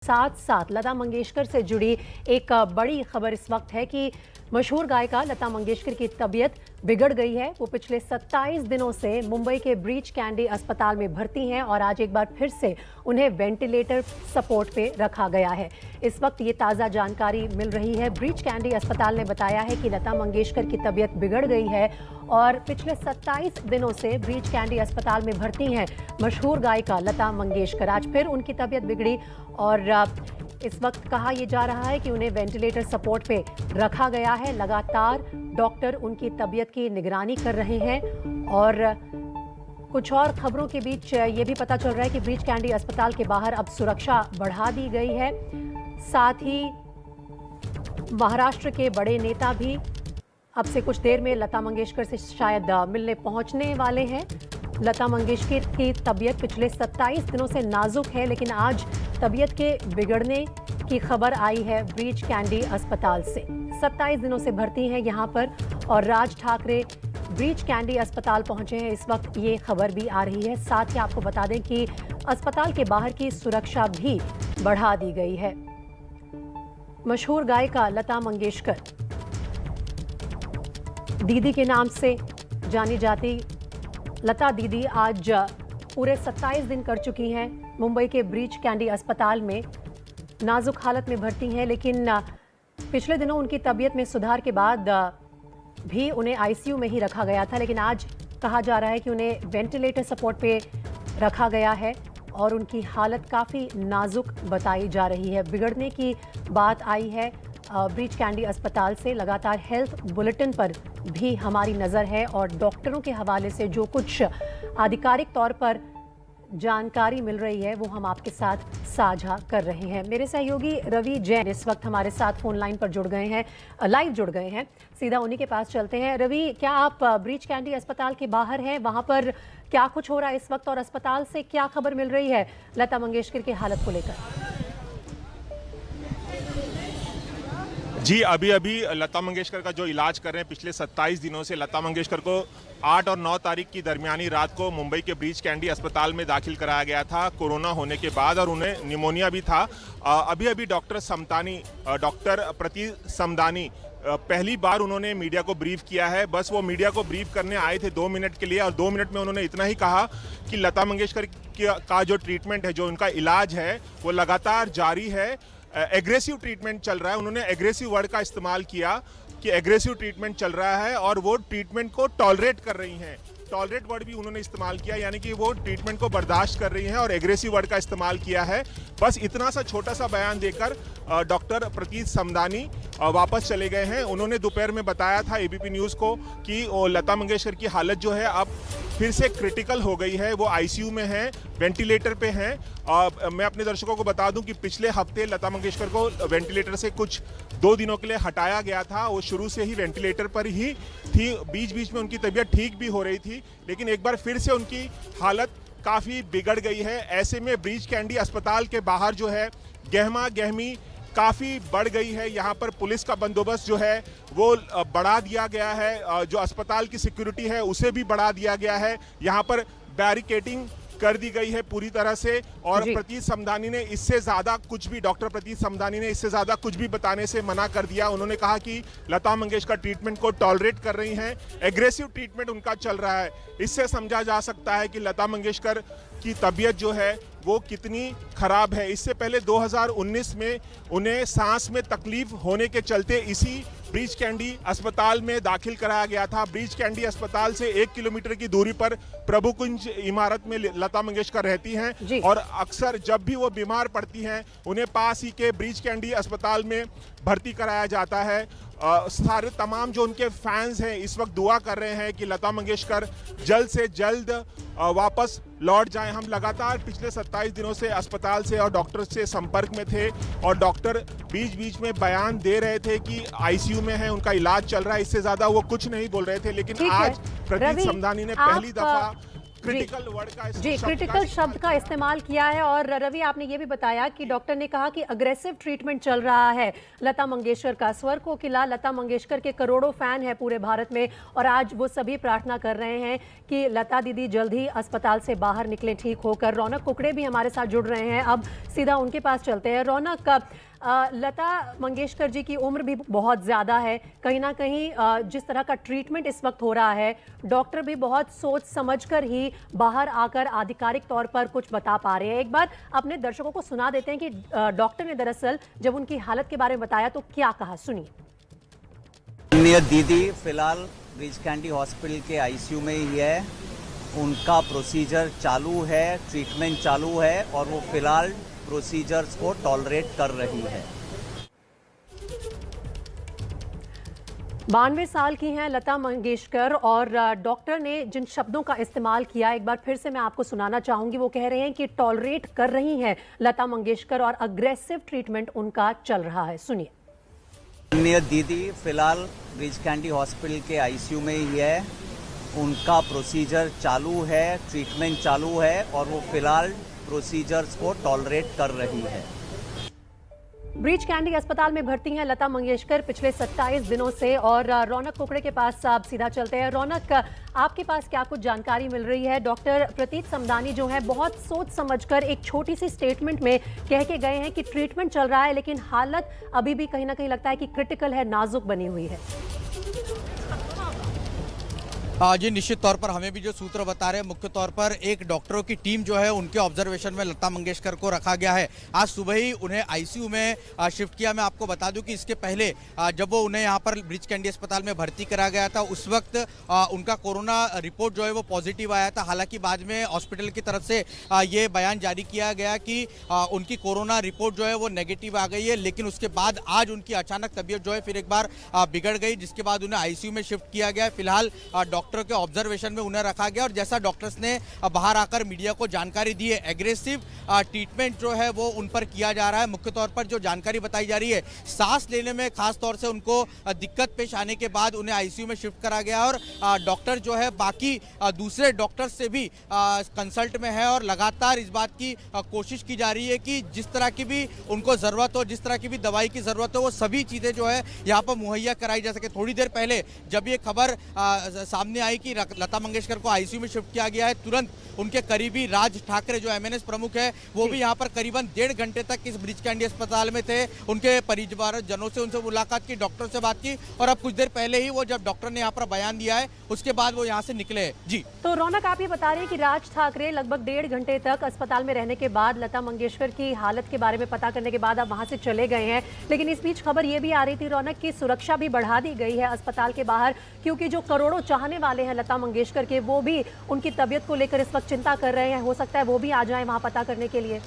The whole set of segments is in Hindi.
साथ साथ लता मंगेशकर से जुड़ी एक बड़ी खबर इस वक्त है कि मशहूर गायिका लता मंगेशकर की तबीयत बिगड़ गई है। वो पिछले 27 दिनों से मुंबई के ब्रीच कैंडी अस्पताल में भर्ती हैं और आज एक बार फिर से उन्हें वेंटिलेटर सपोर्ट पे रखा गया है। इस वक्त ये ताज़ा जानकारी मिल रही है। ब्रीच कैंडी अस्पताल ने बताया है कि लता मंगेशकर की तबीयत बिगड़ गई है और पिछले 27 दिनों से ब्रीच कैंडी अस्पताल में भर्ती हैं मशहूर गायिका लता मंगेशकर। आज फिर उनकी तबीयत बिगड़ी और इस वक्त कहा यह जा रहा है कि उन्हें वेंटिलेटर सपोर्ट पे रखा गया है। लगातार डॉक्टर उनकी तबीयत की निगरानी कर रहे हैं और कुछ और खबरों के बीच ये भी पता चल रहा है कि ब्रीच कैंडी अस्पताल के बाहर अब सुरक्षा बढ़ा दी गई है। साथ ही महाराष्ट्र के बड़े नेता भी अब से कुछ देर में लता मंगेशकर से शायद मिलने पहुंचने वाले हैं। लता मंगेशकर की तबीयत पिछले 27 दिनों से नाजुक है, लेकिन आज तबीयत के बिगड़ने की खबर आई है ब्रीच कैंडी अस्पताल से। 27 दिनों से भर्ती हैं यहां पर और राज ठाकरे ब्रीच कैंडी अस्पताल पहुंचे हैं। इस वक्त ये खबर भी आ रही है। साथ ही आपको बता दें कि अस्पताल के बाहर की सुरक्षा भी बढ़ा दी गई है। मशहूर गायिका लता मंगेशकर दीदी के नाम से जानी जाती लता दीदी आज पूरे 27 दिन कर चुकी हैं मुंबई के ब्रीच कैंडी अस्पताल में नाजुक हालत में भर्ती हैं, लेकिन पिछले दिनों उनकी तबीयत में सुधार के बाद भी उन्हें आईसीयू में ही रखा गया था, लेकिन आज कहा जा रहा है कि उन्हें वेंटिलेटर सपोर्ट पे रखा गया है और उनकी हालत काफ़ी नाजुक बताई जा रही है। बिगड़ने की बात आई है ब्रीच कैंडी अस्पताल से। लगातार हेल्थ बुलेटिन पर भी हमारी नज़र है और डॉक्टरों के हवाले से जो कुछ आधिकारिक तौर पर जानकारी मिल रही है वो हम आपके साथ साझा कर रहे हैं। मेरे सहयोगी रवि जैन इस वक्त हमारे साथ फोन लाइन पर जुड़ गए हैं, लाइव जुड़ गए हैं। सीधा उन्हीं के पास चलते हैं। रवि, क्या आप ब्रीच कैंडी अस्पताल के बाहर हैं? वहां पर क्या कुछ हो रहा है इस वक्त और अस्पताल से क्या खबर मिल रही है लता मंगेशकर की हालत को लेकर? जी, अभी लता मंगेशकर का जो इलाज कर रहे हैं पिछले 27 दिनों से, लता मंगेशकर को 8 और 9 तारीख की दरमियानी रात को मुंबई के ब्रीच कैंडी अस्पताल में दाखिल कराया गया था कोरोना होने के बाद और उन्हें निमोनिया भी था। अभी डॉक्टर प्रति समदानी पहली बार उन्होंने मीडिया को ब्रीफ किया है। बस वो मीडिया को ब्रीफ करने आए थे 2 मिनट के लिए और 2 मिनट में उन्होंने इतना ही कहा कि लता मंगेशकर का जो ट्रीटमेंट है, जो उनका इलाज है, वो लगातार जारी है। एग्रेसिव ट्रीटमेंट चल रहा है। उन्होंने एग्रेसिव वर्ड का इस्तेमाल किया कि एग्रेसिव ट्रीटमेंट चल रहा है और वो ट्रीटमेंट को टॉलरेट कर रही हैं। टॉलरेट वर्ड भी उन्होंने इस्तेमाल किया, यानी कि वो ट्रीटमेंट को बर्दाश्त कर रही हैं और एग्रेसिव वर्ड का इस्तेमाल किया है। बस इतना सा छोटा सा बयान देकर डॉक्टर प्रतीत समदानी वापस चले गए हैं। उन्होंने दोपहर में बताया था एबीपी न्यूज़ को कि लता मंगेशकर की हालत जो है अब फिर से क्रिटिकल हो गई है। वो आईसीयू में हैं, वेंटिलेटर पे हैं। मैं अपने दर्शकों को बता दूं कि पिछले हफ्ते लता मंगेशकर को वेंटिलेटर से कुछ 2 दिनों के लिए हटाया गया था। वो शुरू से ही वेंटिलेटर पर ही थी। बीच बीच में उनकी तबीयत ठीक भी हो रही थी, लेकिन एक बार फिर से उनकी हालत काफ़ी बिगड़ गई है। ऐसे में ब्रीच कैंडी अस्पताल के बाहर जो है गहमा गहमी काफ़ी बढ़ गई है। यहाँ पर पुलिस का बंदोबस्त जो है वो बढ़ा दिया गया है। जो अस्पताल की सिक्योरिटी है उसे भी बढ़ा दिया गया है। यहाँ पर बैरिकेडिंग कर दी गई है पूरी तरह से और प्रतीत समदानी ने इससे ज़्यादा कुछ भी डॉक्टर प्रतीत समदानी ने इससे ज़्यादा कुछ भी बताने से मना कर दिया। उन्होंने कहा कि लता मंगेशकर ट्रीटमेंट को टॉलरेट कर रही हैं, एग्रेसिव ट्रीटमेंट उनका चल रहा है। इससे समझा जा सकता है कि लता मंगेशकर की तबीयत जो है वो कितनी खराब है। इससे पहले 2019 में उन्हें सांस में तकलीफ होने के चलते इसी ब्रीच कैंडी अस्पताल में दाखिल कराया गया था। ब्रीच कैंडी अस्पताल से 1 किलोमीटर की दूरी पर प्रभु कुंज इमारत में लता मंगेशकर रहती हैं और अक्सर जब भी वो बीमार पड़ती हैं उन्हें पास ही के ब्रीच कैंडी अस्पताल में भर्ती कराया जाता है। सारे तमाम जो उनके फैंस हैं इस वक्त दुआ कर रहे हैं कि लता मंगेशकर जल्द से जल्द वापस लौट जाएं। हम लगातार पिछले 27 दिनों से अस्पताल से और डॉक्टर से संपर्क में थे और डॉक्टर बीच बीच में बयान दे रहे थे कि आईसीयू में है, उनका इलाज चल रहा है। इससे ज़्यादा वो कुछ नहीं बोल रहे थे, लेकिन आज प्रतीत समदानी ने पहली दफ़ा क्रिटिकल वर्ड का जी क्रिटिकल शब्द का इस्तेमाल किया है। और रवि, आपने ये भी बताया कि डॉक्टर ने कहा कि अग्रेसिव ट्रीटमेंट चल रहा है लता मंगेशकर का। स्वर कोकिला लता मंगेशकर के करोड़ों फैन है पूरे भारत में, और आज वो सभी प्रार्थना कर रहे हैं कि लता दीदी जल्द ही अस्पताल से बाहर निकलें ठीक होकर। रौनक कुकड़े भी हमारे साथ जुड़ रहे हैं, अब सीधा उनके पास चलते हैं। रौनक, लता मंगेशकर जी की उम्र भी बहुत ज़्यादा है, कहीं ना कहीं जिस तरह का ट्रीटमेंट इस वक्त हो रहा है, डॉक्टर भी बहुत सोच समझकर ही बाहर आकर आधिकारिक तौर पर कुछ बता पा रहे हैं। एक बार अपने दर्शकों को सुना देते हैं कि डॉक्टर ने दरअसल जब उनकी हालत के बारे में बताया तो क्या कहा, सुनिए। दीदी फिलहाल ब्रीच कैंडी हॉस्पिटल के आईसीयू में ही है, उनका प्रोसीजर चालू है, ट्रीटमेंट चालू है और वो फिलहाल प्रोसीजर्स को टॉलरेट कर रही है। 92 साल की हैं लता मंगेशकर, और डॉक्टर ने जिन शब्दों का इस्तेमाल किया एक बार फिर से मैं आपको सुनाना चाहूंगी। वो कह रहे हैं कि टॉलरेट कर रही हैं लता मंगेशकर और अग्रेसिव ट्रीटमेंट उनका चल रहा है, सुनिए। दीदी फिलहाल ब्रीच कैंडी हॉस्पिटल के आईसीयू में ही है, उनका प्रोसीजर चालू है, ट्रीटमेंट चालू है और वो फिलहाल प्रोसीजर्स को टॉलरेट कर रही है। ब्रीच कैंडी अस्पताल में भर्ती हैं लता मंगेशकर पिछले 27 दिनों से। और रौनक कुकड़े के पास आप सीधा चलते हैं। रौनक, आपके पास क्या कुछ जानकारी मिल रही है? डॉक्टर प्रतीत समदानी जो है बहुत सोच समझकर एक छोटी सी स्टेटमेंट में कह के गए हैं कि ट्रीटमेंट चल रहा है, लेकिन हालत अभी भी कहीं ना कहीं लगता है कि क्रिटिकल है, नाजुक बनी हुई है। जी निश्चित तौर पर हमें भी जो सूत्र बता रहे हैं, मुख्य तौर पर एक डॉक्टरों की टीम जो है उनके ऑब्जर्वेशन में लता मंगेशकर को रखा गया है। आज सुबह ही उन्हें आईसीयू में शिफ्ट किया। मैं आपको बता दूं कि इसके पहले जब वो उन्हें यहाँ पर ब्रीच कैंडी अस्पताल में भर्ती करा गया था उस वक्त उनका कोरोना रिपोर्ट जो है वो पॉजिटिव आया था। हालांकि बाद में हॉस्पिटल की तरफ से ये बयान जारी किया गया कि उनकी कोरोना रिपोर्ट जो है वो नेगेटिव आ गई है, लेकिन उसके बाद आज उनकी अचानक तबीयत जो है फिर एक बार बिगड़ गई, जिसके बाद उन्हें आईसीयू में शिफ्ट किया गया। फिलहाल डॉक्टरों के ऑब्जर्वेशन में उन्हें रखा गया और जैसा डॉक्टर्स ने बाहर आकर मीडिया को जानकारी दी है, एग्रेसिव ट्रीटमेंट जो है वो उन पर किया जा रहा है। मुख्य तौर पर जो जानकारी बताई जा रही है, सांस लेने में खास तौर से उनको दिक्कत पेश आने के बाद उन्हें आईसीयू में शिफ्ट करा गया और डॉक्टर जो है बाकी दूसरे डॉक्टर्स से भी कंसल्ट में है और लगातार इस बात की कोशिश की जा रही है कि जिस तरह की भी उनको जरूरत हो, जिस तरह की भी दवाई की जरूरत हो, वो सभी चीजें जो है यहाँ पर मुहैया कराई जा सके। थोड़ी देर पहले जब ये खबर सामने आई कि लता मंगेशकर को आईसीयू में शिफ्ट किया गया है, तुरंत उनके करीबी राज ठाकरे जो एमएनएस प्रमुख है वो भी यहाँ पर करीबन 1.5 घंटे तक इस ब्रीच कैंडी अस्पताल में थे। उनके परिवारजनों से उनसे मुलाकात की, डॉक्टर से बात की और अब कुछ देर पहले ही वो जब डॉक्टर ने यहाँ पर बयान दिया है उसके बाद वो यहाँ से निकले। जी तो रौनक, आप ये बता रहे हैं कि राज ठाकरे लगभग 1.5 घंटे तक अस्पताल में रहने के बाद लता मंगेशकर की हालत के बारे में पता करने के बाद अब वहां से चले गए हैं, लेकिन इस बीच खबर ये भी आ रही थी रौनक की सुरक्षा भी बढ़ा दी गई है अस्पताल के बाहर, क्योंकि जो करोड़ों चाहने वाले हैं लता मंगेशकर के वो भी उनकी तबीयत को लेकर इस वक्त चिंता कर रहे हैं। हो सकता है वो भी आ जाएं वहां पता करने के लिए।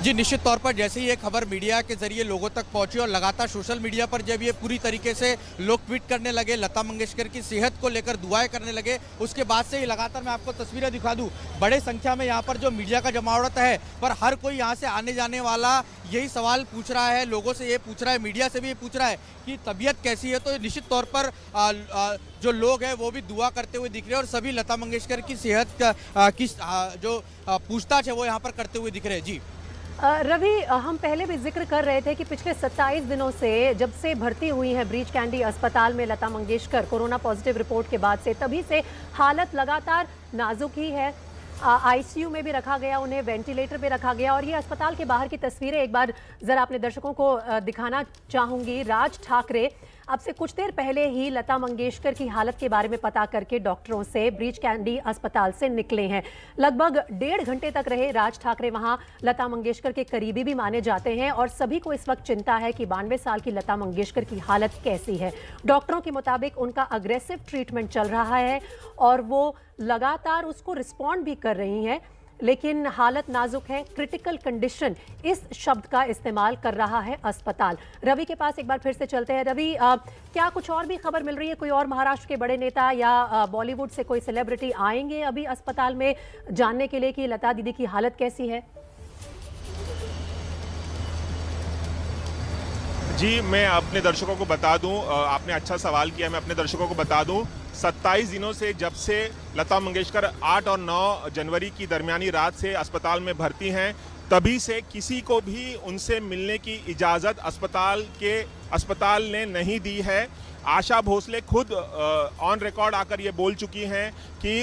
जी निश्चित तौर पर जैसे ही ये खबर मीडिया के जरिए लोगों तक पहुंची और लगातार सोशल मीडिया पर जब ये पूरी तरीके से लोग ट्वीट करने लगे, लता मंगेशकर की सेहत को लेकर दुआएं करने लगे, उसके बाद से ही लगातार मैं आपको तस्वीरें दिखा दूं, बड़े संख्या में यहाँ पर जो मीडिया का जमावड़ा है, पर हर कोई यहाँ से आने जाने वाला यही सवाल पूछ रहा है, लोगों से ये पूछ रहा है, मीडिया से भी ये पूछ रहा है कि तबीयत कैसी है। तो निश्चित तौर पर जो लोग हैं वो भी दुआ करते हुए दिख रहे हैं और सभी लता मंगेशकर की सेहत की जो पूछताछ है वो यहाँ पर करते हुए दिख रहे हैं। जी रवि, हम पहले भी जिक्र कर रहे थे कि पिछले 27 दिनों से जब से भर्ती हुई है ब्रीच कैंडी अस्पताल में Lata Mangeshkar corona positive report के बाद से, तभी से हालत लगातार नाजुक ही है। आईसीयू में भी रखा गया, उन्हें वेंटिलेटर पे रखा गया। और ये अस्पताल के बाहर की तस्वीरें एक बार जरा अपने दर्शकों को दिखाना चाहूंगी। राज ठाकरे अब से कुछ देर पहले ही लता मंगेशकर की हालत के बारे में पता करके डॉक्टरों से ब्रीच कैंडी अस्पताल से निकले हैं। लगभग 1.5 घंटे तक रहे राज ठाकरे वहां। लता मंगेशकर के करीबी भी माने जाते हैं और सभी को इस वक्त चिंता है कि 92 साल की लता मंगेशकर की हालत कैसी है। डॉक्टरों के मुताबिक उनका अग्रेसिव ट्रीटमेंट चल रहा है और वो लगातार उसको रिस्पॉन्ड भी कर रही हैं, लेकिन हालत नाजुक है, क्रिटिकल कंडीशन, इस शब्द का इस्तेमाल कर रहा है अस्पताल। रवि के पास एक बार फिर से चलते हैं। रवि, क्या कुछ और भी खबर मिल रही है? कोई और महाराष्ट्र के बड़े नेता या बॉलीवुड से कोई सेलिब्रिटी आएंगे अभी अस्पताल में जानने के लिए कि लता दीदी की हालत कैसी है? जी मैं अपने दर्शकों को बता दूं, आपने अच्छा सवाल किया, मैं अपने दर्शकों को बता दूं 27 दिनों से जब से लता मंगेशकर 8 और 9 जनवरी की दरमियानी रात से अस्पताल में भर्ती हैं, तभी से किसी को भी उनसे मिलने की इजाज़त अस्पताल ने नहीं दी है। आशा भोसले खुद ऑन रिकॉर्ड आकर ये बोल चुकी हैं कि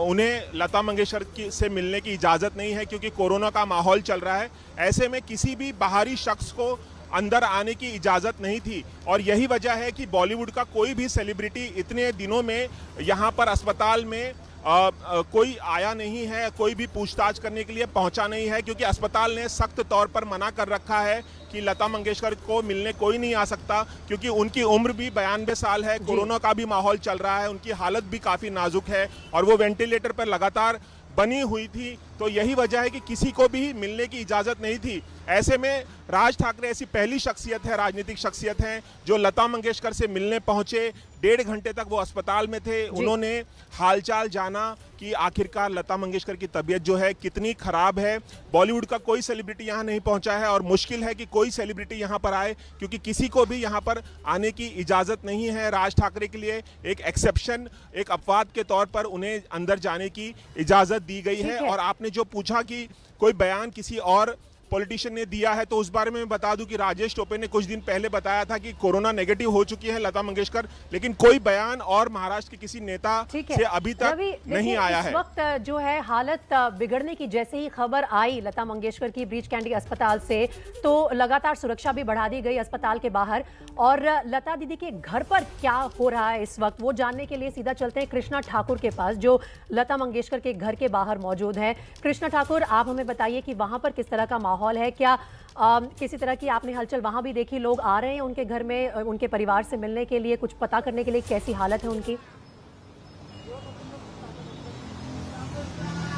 उन्हें लता मंगेशकर से मिलने की इजाज़त नहीं है क्योंकि कोरोना का माहौल चल रहा है। ऐसे में किसी भी बाहरी शख्स को अंदर आने की इजाज़त नहीं थी और यही वजह है कि बॉलीवुड का कोई भी सेलिब्रिटी इतने दिनों में यहाँ पर अस्पताल में कोई आया नहीं है, कोई भी पूछताछ करने के लिए पहुंचा नहीं है क्योंकि अस्पताल ने सख्त तौर पर मना कर रखा है कि लता मंगेशकर को मिलने कोई नहीं आ सकता क्योंकि उनकी उम्र भी 92 साल है, कोरोना का भी माहौल चल रहा है, उनकी हालत भी काफ़ी नाजुक है और वो वेंटिलेटर पर लगातार बनी हुई थी। तो यही वजह है कि किसी को भी मिलने की इजाज़त नहीं थी। ऐसे में राज ठाकरे ऐसी पहली शख्सियत है, राजनीतिक शख्सियत हैं जो लता मंगेशकर से मिलने पहुंचे। 1.5 घंटे तक वो अस्पताल में थे। उन्होंने हालचाल जाना कि आखिरकार लता मंगेशकर की तबीयत जो है कितनी खराब है। बॉलीवुड का कोई सेलिब्रिटी यहाँ नहीं पहुंचा है और मुश्किल है कि कोई सेलिब्रिटी यहाँ पर आए क्योंकि किसी को भी यहाँ पर आने की इजाज़त नहीं है। राज ठाकरे के लिए एक एक्सेप्शन, एक अपवाद के तौर पर उन्हें अंदर जाने की इजाज़त दी गई है। और आपने जो पूछा कि कोई बयान किसी और पॉलिटिशियन ने दिया है तो उस बारे में मैं बता दूं कि राजेश टोपे ने कुछ दिन पहले बताया था कि कोरोना नेगेटिव हो चुकी है लता मंगेशकर, लेकिन कोई बयान और महाराष्ट्र के किसी नेता से अभी तक नहीं आया है। इस वक्त जो है हालत बिगड़ने की जैसे ही खबर आई लता मंगेशकर की ब्रीच कैंडी अस्पताल से, तो लगातार सुरक्षा भी बढ़ा दी गई अस्पताल के बाहर। और लता दीदी के घर पर क्या हो रहा है इस वक्त, वो जानने के लिए सीधा चलते हैं कृष्णा ठाकुर के पास जो लता मंगेशकर के घर के बाहर मौजूद है। कृष्णा ठाकुर, आप हमें बताइए कि वहां पर किस तरह का माहौल है, क्या किसी तरह की आपने हलचल वहां भी देखी, लोग आ रहे हैं उनके घर में उनके परिवार से मिलने के लिए, कुछ पता करने के लिए कैसी हालत है उनकी?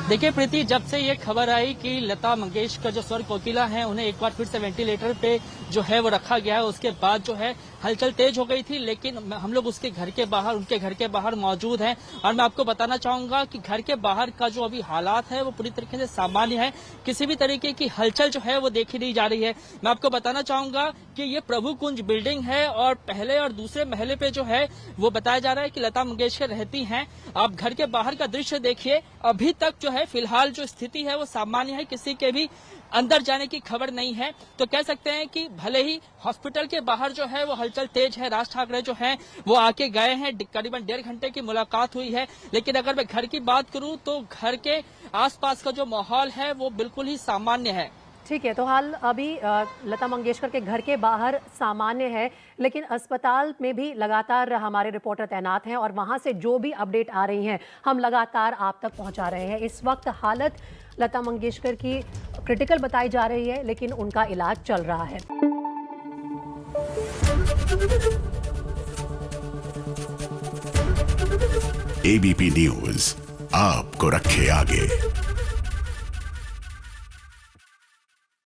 देखिए प्रीति, जब से ये खबर आई कि लता मंगेशकर जो स्वर कोकिला हैं उन्हें एक बार फिर से वेंटिलेटर पे जो है वो रखा गया है, उसके बाद जो है हलचल तेज हो गई थी। लेकिन हम लोग उसके घर के बाहर, उनके घर के बाहर मौजूद हैं और मैं आपको बताना चाहूंगा कि घर के बाहर का जो अभी हालात है वो पूरी तरीके से सामान्य है। किसी भी तरीके की हलचल जो है वो देखी नहीं जा रही है। मैं आपको बताना चाहूंगा कि ये प्रभु कुंज बिल्डिंग है और पहले और दूसरे महले पे जो है वो बताया जा रहा है कि लता मंगेशकर रहती हैं। आप घर के बाहर का दृश्य देखिए, अभी तक जो है फिलहाल जो स्थिति है वो सामान्य है, किसी के भी अंदर जाने की खबर नहीं है। तो कह सकते हैं कि भले ही हॉस्पिटल के बाहर जो है वो हलचल तेज है, राज ठाकरे जो हैं वो आके गए हैं, करीबन 1.5 घंटे की मुलाकात हुई है। लेकिन अगर मैं घर की बात करूं तो घर के आसपास का जो माहौल है वो बिल्कुल ही सामान्य है। ठीक है, तो हाल अभी लता मंगेशकर के घर के बाहर सामान्य है, लेकिन अस्पताल में भी लगातार हमारे रिपोर्टर तैनात हैं और वहां से जो भी अपडेट आ रही हैं हम लगातार आप तक पहुंचा रहे हैं। इस वक्त हालत लता मंगेशकर की क्रिटिकल बताई जा रही है, लेकिन उनका इलाज चल रहा है। एबीपी न्यूज आपको रखे आगे।